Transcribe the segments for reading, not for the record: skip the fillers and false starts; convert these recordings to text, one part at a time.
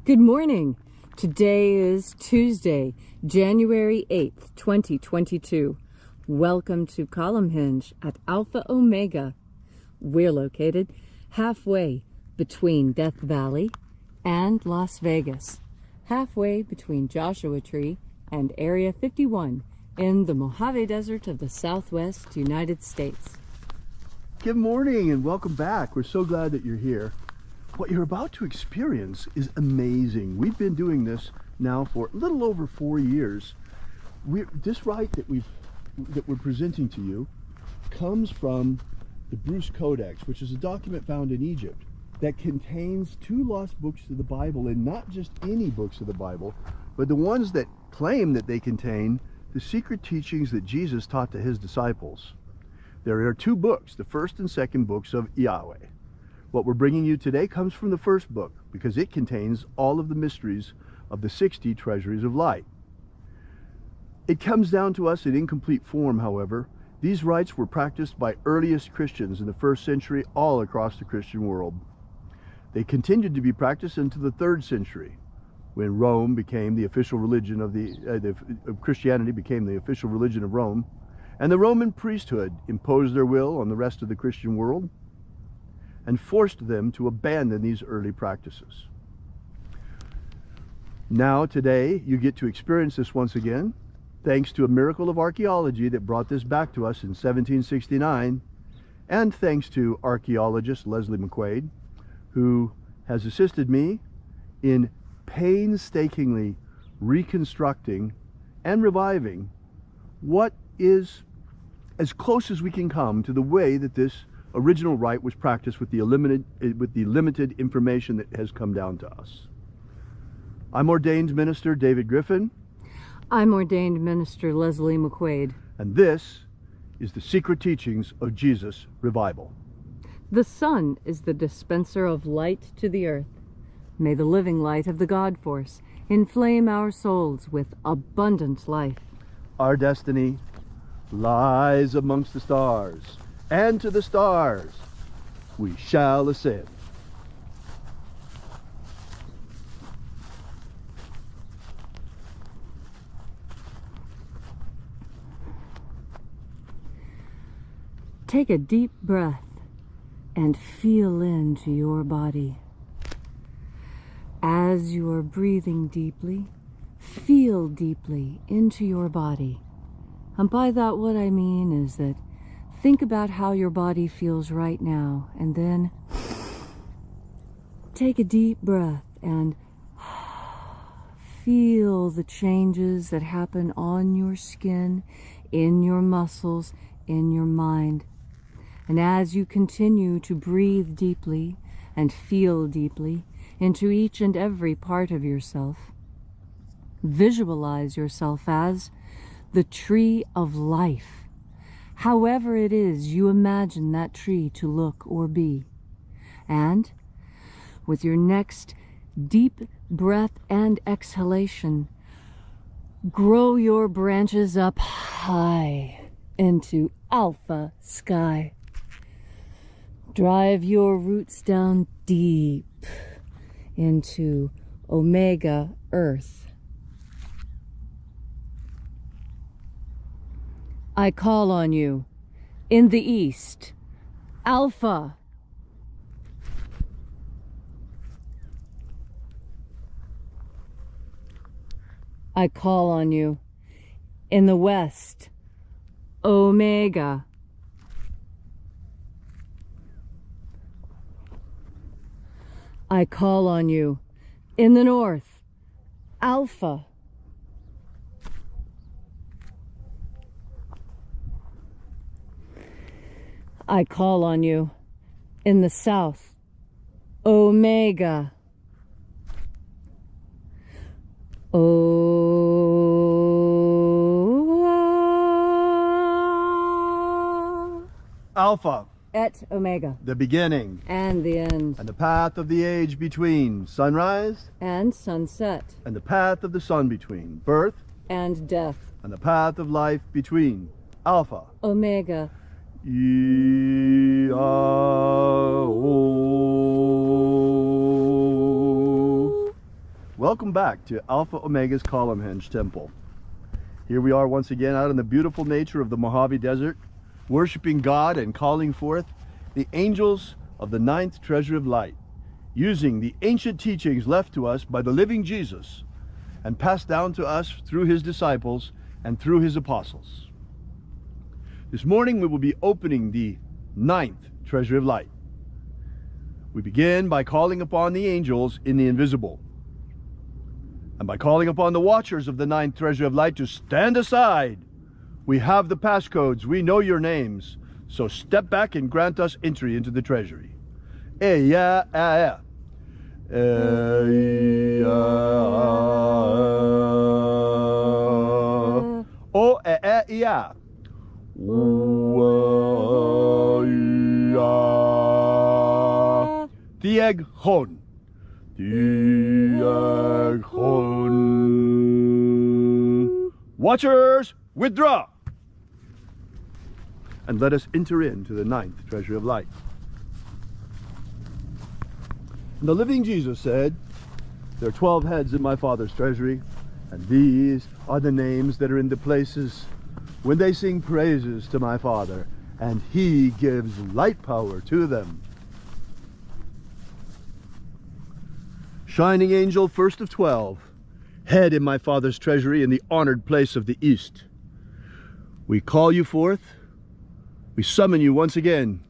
Good morning. Today is Tuesday, January 8th, 2022. Welcome to Columnhenge at Alpha Ωmega. We're located halfway between Death Valley and Las Vegas, halfway between Joshua Tree and Area 51 in the Mojave Desert of the Southwest United States. Good morning and welcome back. We're so glad that you're here. What you're about to experience is amazing. We've been doing this now for a little over 4 years. This rite that we're presenting to you comes from the Bruce Codex, which is a document found in Egypt that contains 2 lost books of the Bible, and not just any books of the Bible, but the ones that claim that they contain the secret teachings that Jesus taught to his disciples. There are 2 books, the first and second books of Yahweh. What we're bringing you today comes from the first book because it contains all of the mysteries of the 60 Treasuries of Light. It comes down to us in incomplete form, however. These rites were practiced by earliest Christians in the 1st century all across the Christian world. They continued to be practiced into the 3rd century when Rome became the official religion of Christianity became the official religion of Rome, and the Roman priesthood imposed their will on the rest of the Christian world and forced them to abandon these early practices. Now, today, you get to experience this once again, thanks to a miracle of archaeology that brought this back to us in 1769, and thanks to archaeologist Leslie McQuade, who has assisted me in painstakingly reconstructing and reviving what is as close as we can come to the way that this original rite was practiced with the limited information that has come down to us. I'm ordained minister David Griffin. I'm ordained minister Leslie McQuade. And this is the secret teachings of Jesus Revival. The sun is the dispenser of light to the earth. May the living light of the God Force inflame our souls with abundant life. Our destiny lies amongst the stars, and to the stars we shall ascend. Take a deep breath and feel into your body. As you are breathing deeply, feel deeply into your body. And by that, what I mean is that think about how your body feels right now, and then take a deep breath and feel the changes that happen on your skin, in your muscles, in your mind. And as you continue to breathe deeply and feel deeply into each and every part of yourself, visualize yourself as the tree of life. However it is you imagine that tree to look or be. And with your next deep breath and exhalation, grow your branches up high into alpha sky. Drive your roots down deep into omega earth. I call on you in the east, Alpha. I call on you in the west, Omega. I call on you in the north, Alpha. I call on you in the south, Omega. Alpha. Et Omega. The beginning. And the end. And the path of the age between sunrise and sunset. And the path of the sun between birth and death. And the path of life between Alpha. Omega. Welcome back to Alpha O'Mega's Columnhenge Temple. Here we are once again out in the beautiful nature of the Mojave Desert, worshiping God and calling forth the angels of the 9th Treasury of Light, using the ancient teachings left to us by the living Jesus and passed down to us through his disciples and through his apostles. This morning we will be opening the 9th Treasury of Light. We begin by calling upon the angels in the invisible, and by calling upon the watchers of the 9th Treasury of Light to stand aside. We have the passcodes, we know your names, so step back and grant us entry into the treasury. Eya, eya. Eya. O, eya. Tieg hon. Tieg hon. Watchers, withdraw. And let us enter into the 9th Treasury of Light. And the living Jesus said, there are 12 heads in my Father's treasury, and these are the names that are in the places when they sing praises to my Father, and he gives light power to them. Shining angel, first of 12, head in my Father's treasury in the honored place of the East. We call you forth. We summon you once again,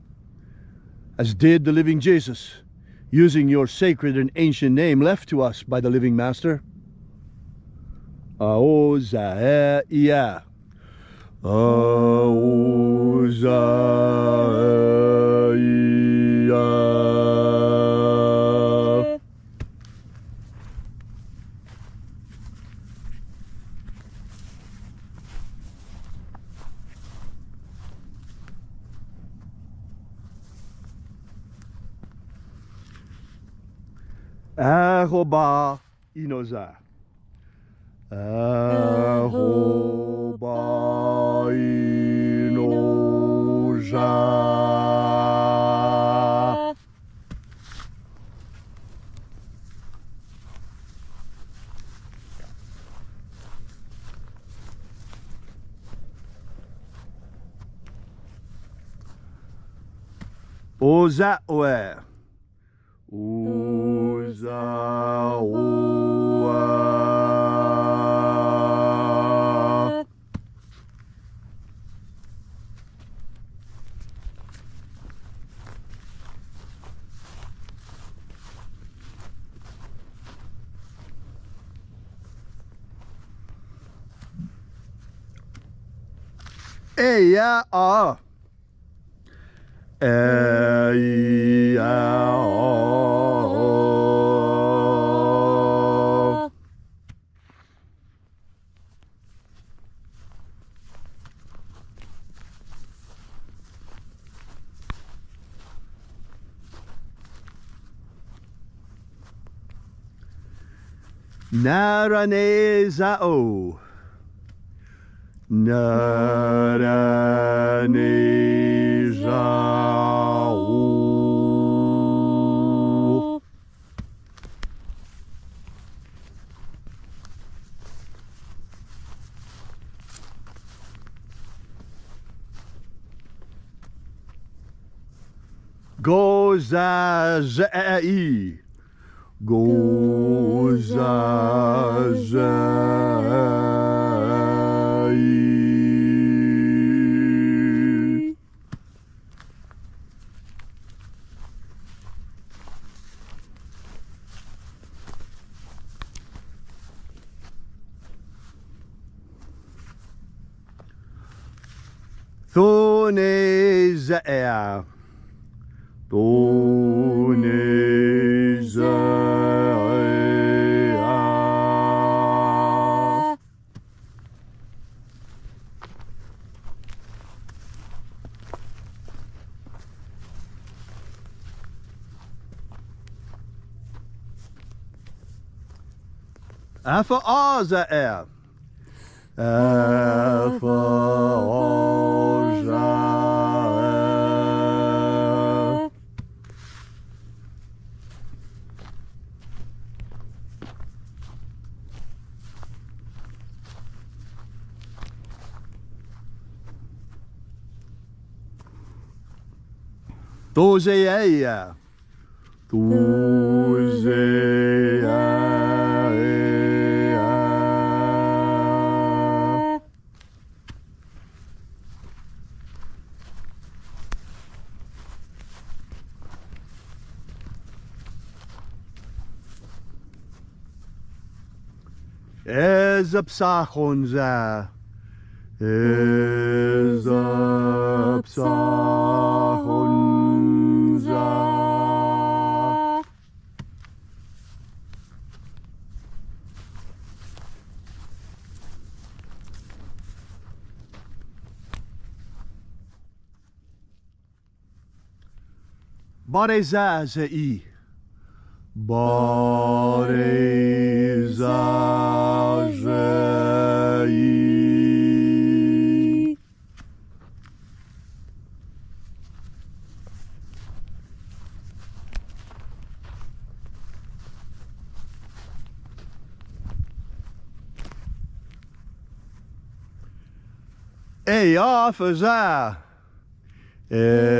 as did the living Jesus, using your sacred and ancient name left to us by the living Master. Aozaia. Aozaia. Ahoba inoza. Ahoba inoza. Oza oe. Uzawa. Eya a. Eya a. Naranezao. Naranezao. Gozazai. Gozazai. Thonezea. Thonezea. Alpha Ωmega. Alpha Ωmega. Dozeia. Ezapsachonza. Ezapsachonza. Barezazei. Barezazei. Eyafaza. Eyafaza.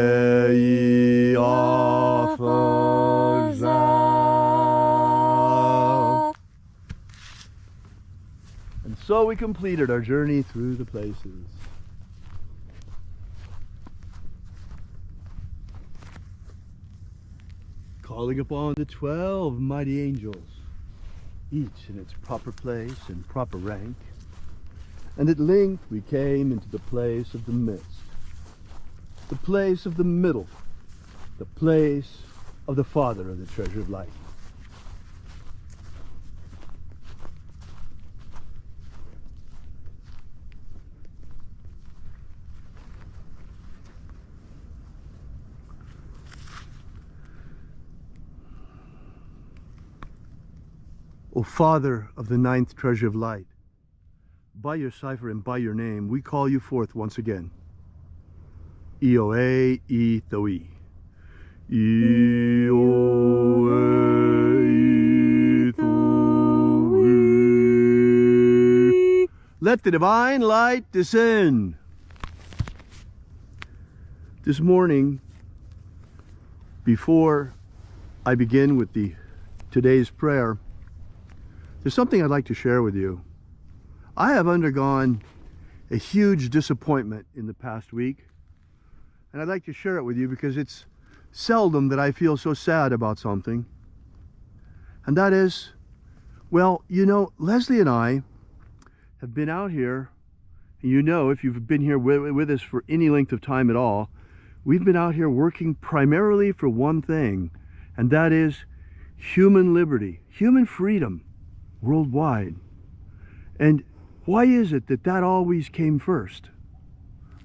And so we completed our journey through the places. Calling upon the 12 mighty angels, each in its proper place and proper rank. And at length we came into the place of the midst, the place of the middle, the place of the Father of the Treasure of Light. O Father of the ninth Treasure of Light, by your cipher and by your name, we call you forth once again. Ioe e Toi. Ioe e Toi. Let the divine light descend. This morning, before I begin with today's prayer, there's something I'd like to share with you. I have undergone a huge disappointment in the past week, and I'd like to share it with you because it's seldom that I feel so sad about something. And that is, well, you know, Leslie and I have been out here, and you know, if you've been here with us for any length of time at all, we've been out here working primarily for one thing, and that is human liberty, human freedom worldwide. And why is it that that always came first?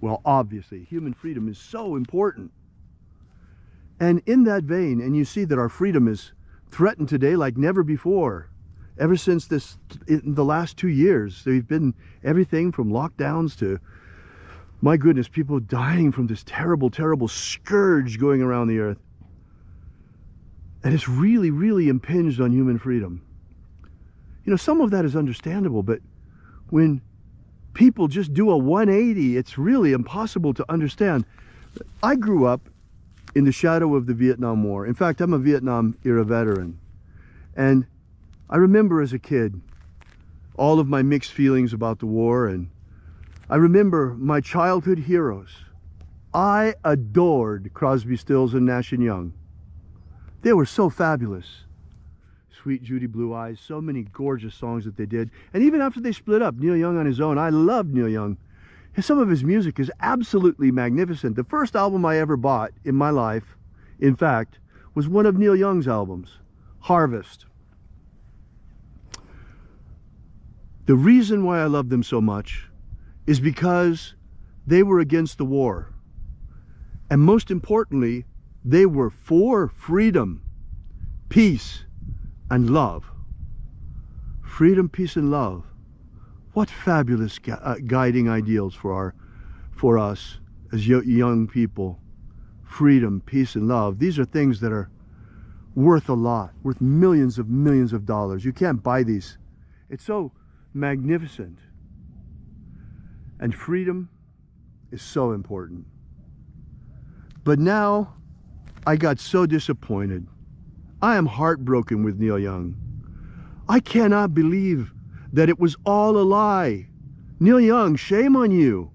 Well, obviously, human freedom is so important. And in that vein, and you see that our freedom is threatened today like never before. Ever since in the last 2 years, there've been everything from lockdowns to, my goodness, people dying from this terrible, terrible scourge going around the earth. And it's really, really impinged on human freedom. You know, some of that is understandable, but when people just do a 180, it's really impossible to understand. I grew up in the shadow of the Vietnam War. In fact, I'm a Vietnam era veteran. And I remember as a kid all of my mixed feelings about the war, and I remember my childhood heroes. I adored Crosby, Stills, and Nash & Young. They were so fabulous. Sweet Judy Blue Eyes, so many gorgeous songs that they did. And even after they split up, Neil Young on his own, I loved Neil Young. And some of his music is absolutely magnificent. The first album I ever bought in my life, in fact, was one of Neil Young's albums, Harvest. The reason why I love them so much is because they were against the war. And most importantly, they were for freedom, peace, and love. Freedom, peace, and love. What fabulous guiding ideals for us as young people. Freedom, peace, and love. These are things that are worth a lot, worth millions of dollars. You can't buy these. It's so magnificent. And freedom is so important. But now, I got so disappointed. I am heartbroken with Neil Young. I cannot believe that it was all a lie. Neil Young, shame on you.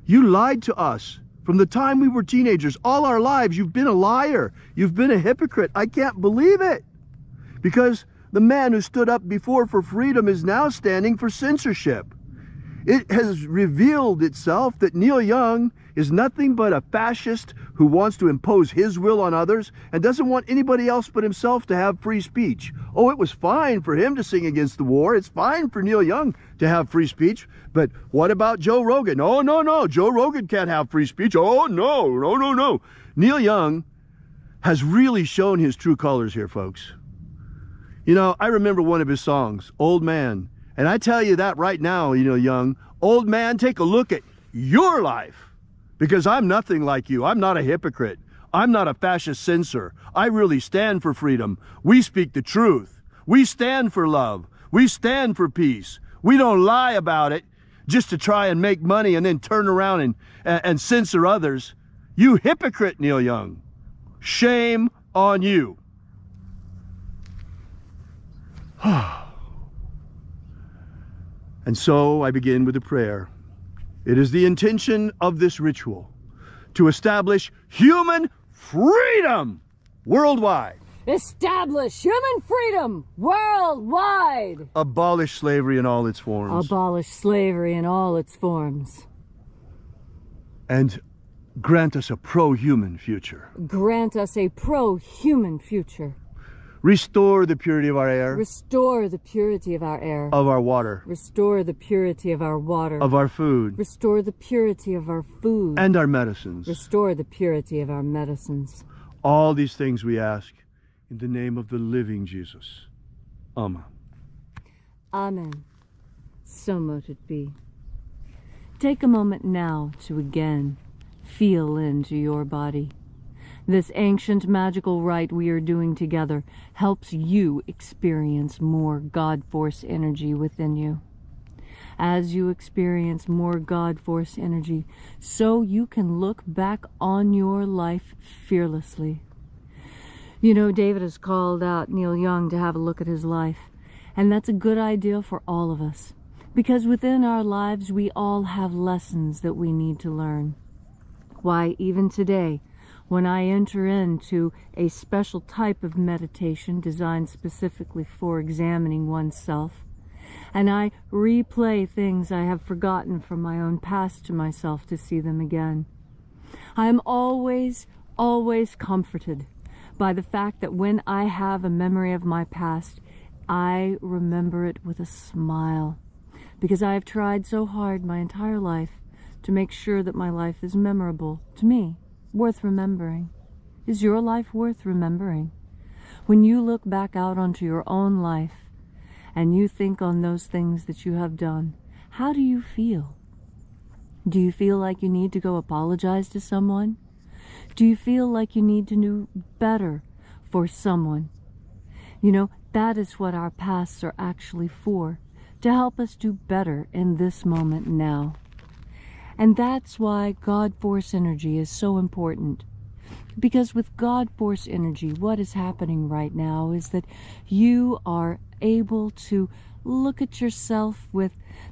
You lied to us. From the time we were teenagers, all our lives, you've been a liar. You've been a hypocrite. I can't believe it. Because the man who stood up before for freedom is now standing for censorship. It has revealed itself that Neil Young is nothing but a fascist who wants to impose his will on others and doesn't want anybody else but himself to have free speech. Oh, it was fine for him to sing against the war. It's fine for Neil Young to have free speech. But what about Joe Rogan? Oh, no, Joe Rogan can't have free speech. Oh, no. Neil Young has really shown his true colors here, folks. You know, I remember one of his songs, Old Man. And I tell you that right now, you know, Young, old man, take a look at your life. Because I'm nothing like you. I'm not a hypocrite. I'm not a fascist censor. I really stand for freedom. We speak the truth. We stand for love. We stand for peace. We don't lie about it just to try and make money and then turn around and censor others. You hypocrite, Neil Young. Shame on you. And so I begin with a prayer. It is the intention of this ritual to establish human freedom worldwide. Establish human freedom worldwide. Abolish slavery in all its forms. Abolish slavery in all its forms. And grant us a pro-human future. Grant us a pro-human future. Restore the purity of our air. Restore the purity of our air. Of our water. Restore the purity of our water. Of our food. Restore the purity of our food. And our medicines. Restore the purity of our medicines. All these things we ask in the name of the living Jesus. Amen. Amen. So mote it be. Take a moment now to again feel into your body. This ancient magical rite we are doing together helps you experience more God Force energy within you. As you experience more God Force energy, so you can look back on your life fearlessly. You know, David has called out Neil Young to have a look at his life, and that's a good idea for all of us, because within our lives we all have lessons that we need to learn. Why, even today, when I enter into a special type of meditation designed specifically for examining oneself, and I replay things I have forgotten from my own past to myself to see them again, I am always comforted by the fact that when I have a memory of my past, I remember it with a smile, because I have tried so hard my entire life to make sure that my life is memorable to me. Worth remembering. Is your life worth remembering? When you look back out onto your own life and you think on those things that you have done, how do you feel? Do you feel like you need to go apologize to someone? Do you feel like you need to do better for someone? You know, that is what our pasts are actually for, to help us do better in this moment now. And that's why God Force energy is so important. Because with God Force energy, what is happening right now is that you are able to look at yourself with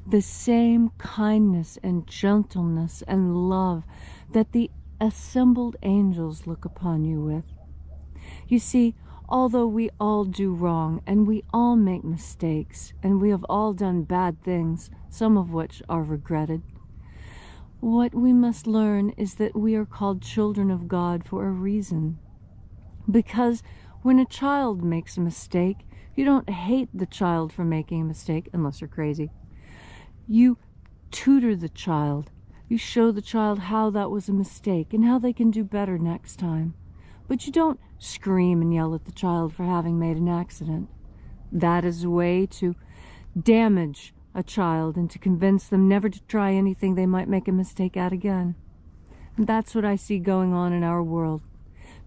the same kindness and gentleness and love that the assembled angels look upon you with. You see, although we all do wrong and we all make mistakes and we have all done bad things, some of which are regretted, what we must learn is that we are called children of God for a reason. Because when a child makes a mistake, you don't hate the child for making a mistake, unless you're crazy. You tutor the child. You show the child how that was a mistake and how they can do better next time. But you don't scream and yell at the child for having made an accident. That is a way to damage a child and to convince them never to try anything they might make a mistake at again. And that's what I see going on in our world.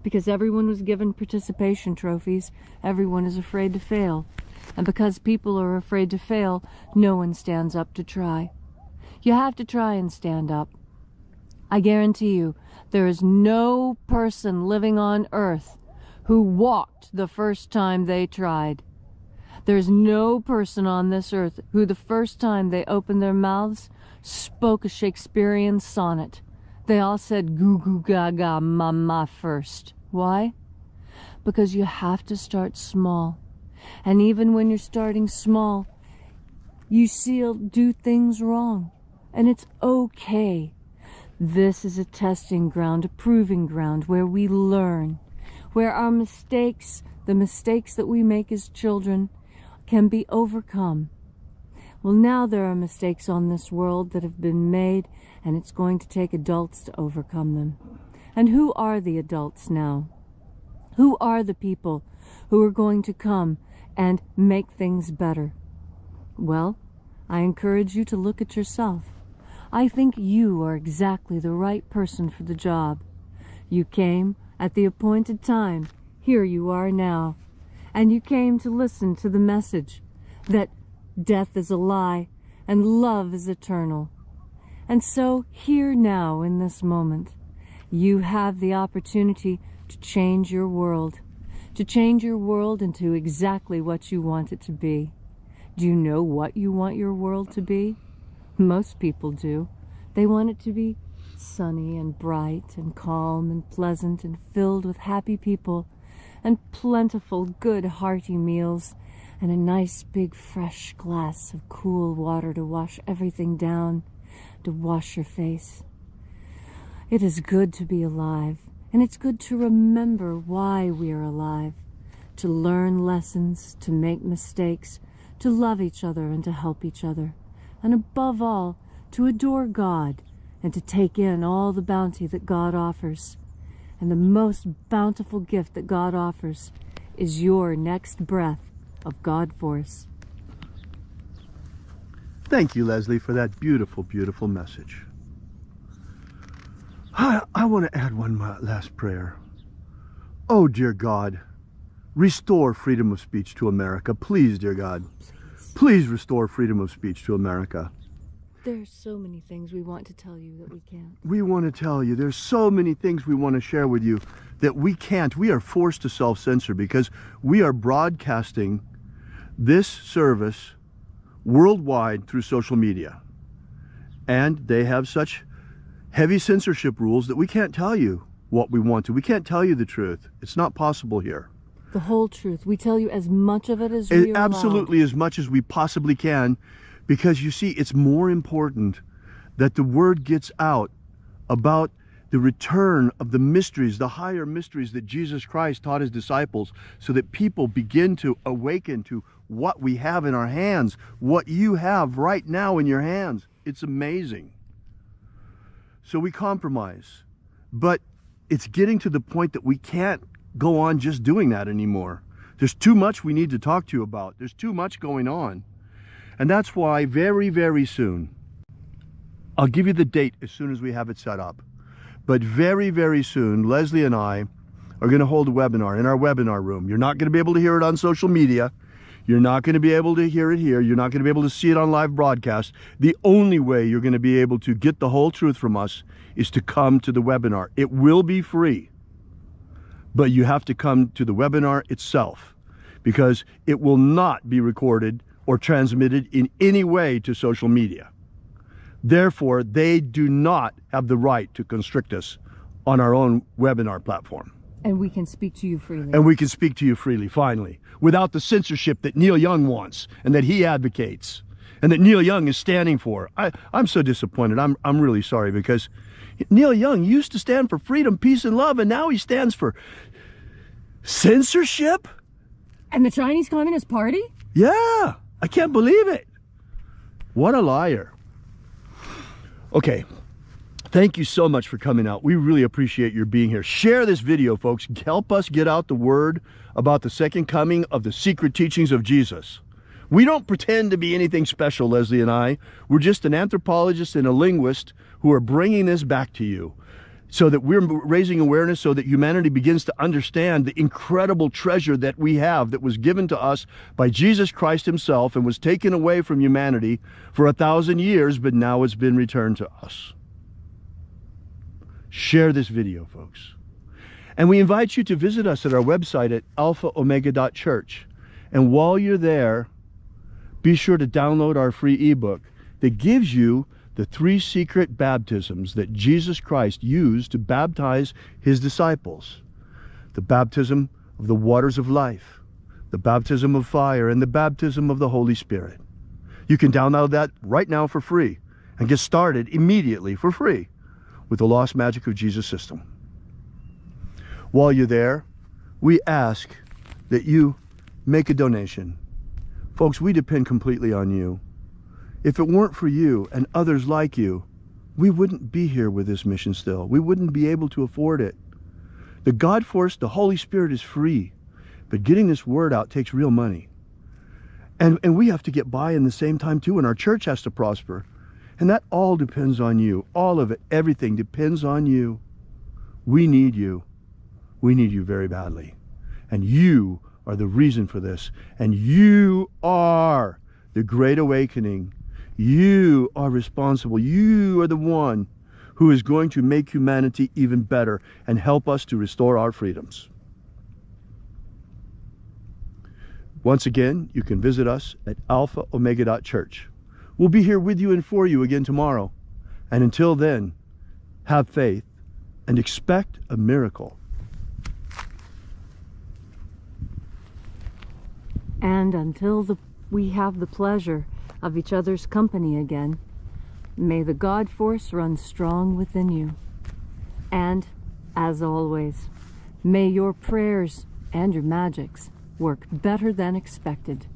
Because everyone was given participation trophies, everyone is afraid to fail. And because people are afraid to fail, no one stands up to try. You have to try and stand up. I guarantee you, there is no person living on earth who walked the first time they tried. There's no person on this earth who the first time they opened their mouths spoke a Shakespearean sonnet. They all said goo goo gaga mama first. Why? Because you have to start small. And even when you're starting small, you still do things wrong. And it's okay. This is a testing ground, a proving ground where we learn, where our mistakes, the mistakes that we make as children, can be overcome. Well, now there are mistakes on this world that have been made, and it's going to take adults to overcome them. And who are the adults now? Who are the people who are going to come and make things better? Well, I encourage you to look at yourself. I think you are exactly the right person for the job. You came at the appointed time. Here you are now. And you came to listen to the message that death is a lie and love is eternal. And so here now in this moment, you have the opportunity to change your world into exactly what you want it to be. Do you know what you want your world to be? Most people do. They want it to be sunny and bright and calm and pleasant and filled with happy people and plentiful, good, hearty meals and a nice big fresh glass of cool water to wash everything down, to wash your face. It is good to be alive, and it's good to remember why we are alive, to learn lessons, to make mistakes, to love each other and to help each other, and above all, to adore God and to take in all the bounty that God offers. And the most bountiful gift that God offers is your next breath of God force. Thank you, Leslie, for that beautiful, beautiful message. I want to add one last prayer. Oh, dear God, restore freedom of speech to America. Please, dear God, please restore freedom of speech to America. There's so many things we want to tell you that we can't. We want to tell you, there's so many things we want to share with you that we can't. We are forced to self-censor because we are broadcasting this service worldwide through social media. And they have such heavy censorship rules that we can't tell you what we want to. We can't tell you the truth. It's not possible here. The whole truth. We tell you as much of it as we are absolutely allowed. As much as we possibly can, because you see, it's more important that the word gets out about the return of the mysteries, the higher mysteries that Jesus Christ taught his disciples, so that people begin to awaken to what we have in our hands, what you have right now in your hands. It's amazing. So we compromise, but it's getting to the point that we can't go on just doing that anymore. There's too much we need to talk to you about. There's too much going on. And that's why very, very soon, I'll give you the date as soon as we have it set up, but very, very soon, Leslie and I are going to hold a webinar in our webinar room. You're not going to be able to hear it on social media. You're not going to be able to hear it here. You're not going to be able to see it on live broadcast. The only way you're going to be able to get the whole truth from us is to come to the webinar. It will be free, but you have to come to the webinar itself, because it will not be recorded or transmitted in any way to social media. Therefore, they do not have the right to constrict us on our own webinar platform. And we can speak to you freely. And we can speak to you freely, finally, without the censorship that Neil Young wants and that he advocates and that Neil Young is standing for. I'm so disappointed. I'm really sorry, because Neil Young used to stand for freedom, peace, and love, and now he stands for censorship? And the Chinese Communist Party? Yeah, I can't believe it. What a liar. Okay, thank you so much for coming out. We really appreciate your being here. Share this video, folks. Help us get out the word about the second coming of the secret teachings of Jesus. We don't pretend to be anything special, Leslie and I. We're just an anthropologist and a linguist who are bringing this back to you, so that we're raising awareness, so that humanity begins to understand the incredible treasure that we have, that was given to us by Jesus Christ himself and was taken away from humanity for 1,000 years, but now it's been returned to us. Share this video, folks. And we invite you to visit us at our website at alphaomega.church. And while you're there, be sure to download our free ebook that gives you the 3 secret baptisms that Jesus Christ used to baptize his disciples. The baptism of the waters of life, the baptism of fire, and the baptism of the Holy Spirit. You can download that right now for free and get started immediately for free with the Lost Magic of Jesus system. While you're there, we ask that you make a donation. Folks, we depend completely on you. If it weren't for you and others like you, we wouldn't be here with this mission still. We wouldn't be able to afford it. The God force, the Holy Spirit, is free, but getting this word out takes real money. And we have to get by in the same time too, and our church has to prosper. And that all depends on you. All of it, everything depends on you. We need you. We need you very badly. And you are the reason for this. And you are the Great Awakening. You are responsible. You are the one who is going to make humanity even better and help us to restore our freedoms. Once again, you can visit us at alphaomega.church. We'll be here with you and for you again tomorrow. And until then, have faith and expect a miracle. And until we have the pleasure of each other's company again, may the God force run strong within you. And, as always, may your prayers and your magics work better than expected.